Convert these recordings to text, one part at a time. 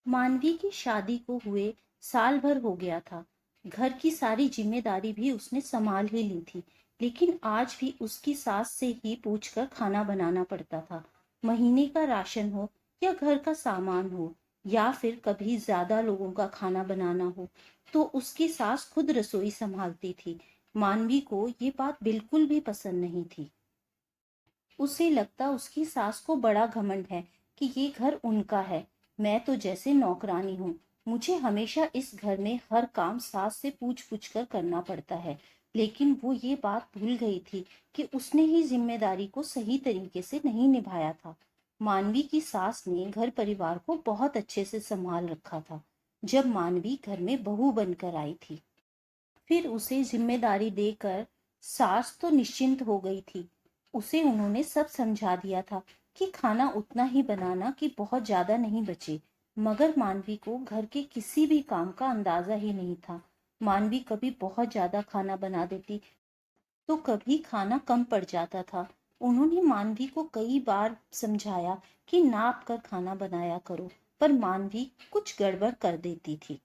मानवी की शादी को हुए साल भर हो गया था। घर की सारी जिम्मेदारी भी उसने संभाल ही ली थी, लेकिन आज भी उसकी सास से ही पूछकर खाना बनाना पड़ता था। महीने का राशन हो या घर का सामान हो या फिर कभी ज्यादा लोगों का खाना बनाना हो, तो उसकी सास खुद रसोई संभालती थी। मानवी को ये बात बिल्कुल भी पसंद नहीं थी। उसे लगता उसकी सास को बड़ा घमंड है कि ये घर उनका है। मैं तो जैसे नौकरानी हूँ, मुझे हमेशा इस घर में हर काम सास से पूछ पूछ कर करना पड़ता है। लेकिन वो ये बात भूल गई थी कि उसने ही जिम्मेदारी को सही तरीके से नहीं निभाया था। मानवी की सास ने घर परिवार को बहुत अच्छे से संभाल रखा था जब मानवी घर में बहू बनकर आई थी। फिर उसे जिम्मेदारी देकर सास तो निश्चिंत हो गई थी। उसे उन्होंने सब समझा दिया था कि खाना उतना ही बनाना कि बहुत ज्यादा नहीं बचे। मगर मानवी को घर के किसी भी काम का अंदाजा ही नहीं था। मानवी कभी बहुत ज्यादा खाना बना देती तो कभी खाना कम पड़ जाता था। उन्होंने मानवी को कई बार समझाया कि नाप कर खाना बनाया करो, पर मानवी कुछ गड़बड़ कर देती थी।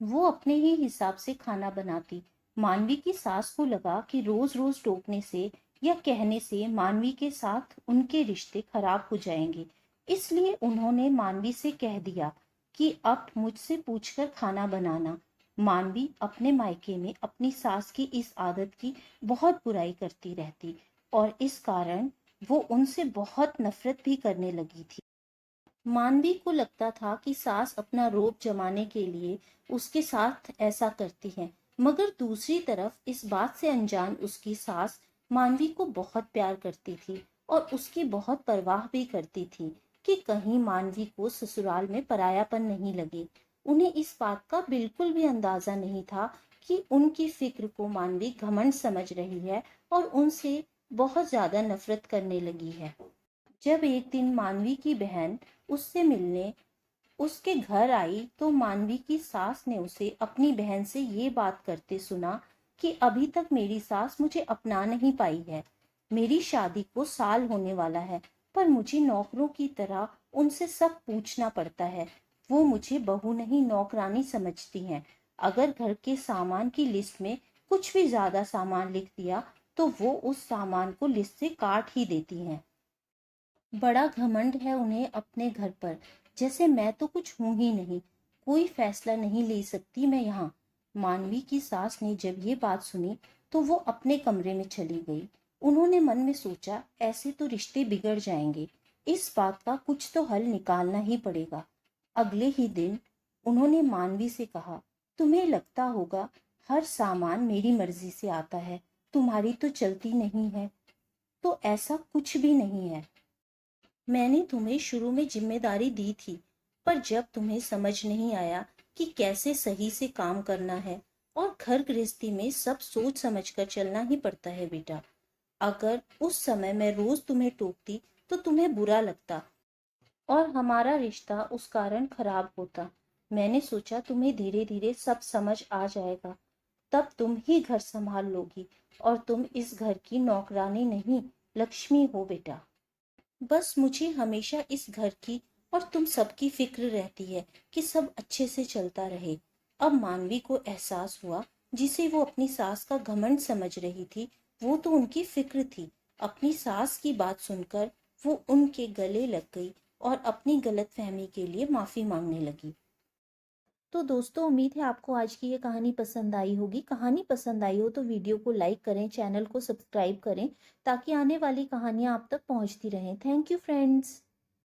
वो अपने ही हिसाब से खाना बनाती। मानवी की सास को लगा कि रोज रोज टोकने से या कहने से मानवी के साथ उनके रिश्ते खराब हो जाएंगे। इसलिए उन्होंने मानवी से कह दिया कि अब मुझसे पूछकर खाना बनाना। मानवी अपने मायके में अपनी सास की इस आदत की बहुत बुराई करती रहती और इस कारण वो उनसे बहुत नफरत भी करने लगी थी। मानवी को लगता था कि सास अपना रोब जमाने के लिए उसके साथ ऐसा करती है, मगर दूसरी तरफ इस बात से अनजान उसकी सास मानवी को बहुत प्यार करती थी और उसकी बहुत परवाह भी करती थी कि कहीं मानवी को ससुराल में परायापन नहीं लगे। उन्हें इस बात का बिल्कुल भी अंदाजा नहीं था कि उनकी फिक्र को मानवी घमंड समझ रही है और उनसे बहुत ज्यादा नफरत करने लगी है। जब एक दिन मानवी की बहन उससे मिलने उसके घर आई तो मानवी की सास ने उसे अपनी बहन से ये बात करते सुना कि अभी तक मेरी सास मुझे अपना नहीं पाई है। मेरी शादी को साल होने वाला है, पर मुझे नौकरों की तरह उनसे सब पूछना पड़ता है। वो मुझे बहू नहीं नौकरानी समझती हैं। अगर घर के सामान की लिस्ट में कुछ भी ज्यादा सामान लिख दिया तो वो उस सामान को लिस्ट से काट ही देती हैं। बड़ा घमंड है उन्हें अपने घर पर, जैसे मैं तो कुछ हूं ही नहीं, कोई फैसला नहीं ले सकती मैं यहाँ। मानवी की सास ने जब ये बात सुनी तो वो अपने कमरे में चली गई। उन्होंने मन में सोचा ऐसे तो रिश्ते बिगड़ जाएंगे, इस बात का कुछ तो हल निकालना ही पड़ेगा। अगले ही दिन उन्होंने मानवी से कहा, तुम्हें लगता होगा हर सामान मेरी मर्जी से आता है, तुम्हारी तो चलती नहीं है। तो ऐसा कुछ भी नहीं है। मैंने तुम्हें शुरू में जिम्मेदारी दी थी, पर जब तुम्हें समझ नहीं आया कि कैसे सही से काम करना है, और घर गृहस्थी में सब सोच समझ कर चलना ही पड़ता है बेटा। अगर उस समय मैं रोज तुम्हें टोकती तो तुम्हें बुरा लगता और हमारा रिश्ता उस कारण खराब होता। मैंने सोचा तुम्हें धीरे धीरे सब समझ आ जाएगा, तब तुम ही घर संभाल लोगी और तुम इस घर की नौकरानी नहीं, लक्ष्मी हो बेटा। बस मुझे हमेशा इस घर की और तुम सबकी फिक्र रहती है कि सब अच्छे से चलता रहे। अब मानवी को एहसास हुआ जिसे वो अपनी सास का घमंड समझ रही थी, वो तो उनकी फिक्र थी। अपनी सास की बात सुनकर वो उनके गले लग गई और अपनी गलतफहमी के लिए माफी मांगने लगी। तो दोस्तों, उम्मीद है आपको आज की ये कहानी पसंद आई होगी। कहानी पसंद आई हो तो वीडियो को लाइक करें, चैनल को सब्सक्राइब करें ताकि आने वाली कहानियाँ आप तक पहुँचती रहें। Thank you friends.